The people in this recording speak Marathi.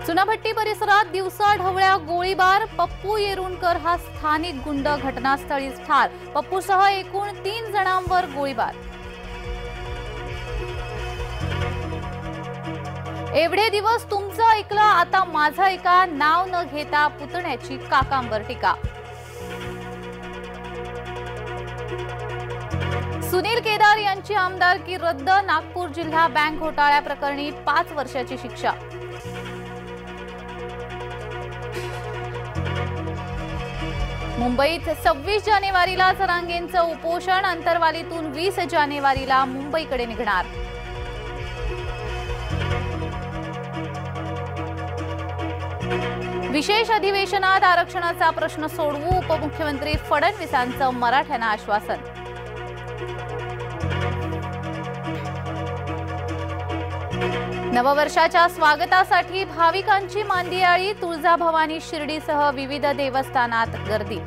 चुनाभट्टी परिसरात दिवसा ढवळ्या गोळीबार, पप्पू येरुणकर हा स्थानिक गुंड घटनास्थळीच ठार। पप्पूसह एकूण 3 जणांवर गोळीबार। एवढे दिवस तुमचं ऐकलं, आता माझं ऐका, नाव न घेता पुतण्याची काकांवर टीका। सुनील केदार यांची आमदारकी रद्द, नागपूर जिल्हा बँक घोटाळ्या प्रकरणी 5 वर्षाची शिक्षा। मुंबईत 26 जानेवारीला जरांगेंचं उपोषण, अंतरवालीतून 20 जानेवारीला मुंबईकडे निघणार। विशेष अधिवेशनात आरक्षणाचा प्रश्न सोडवू, उपमुख्यमंत्री फडणवीसांचं मराठ्यांना आश्वासन। नववर्षाच्या स्वागतासाठी भाविकांची मांदियाळी, तुळजाभवानी शिर्डीसह विविध देवस्थानात गर्दी।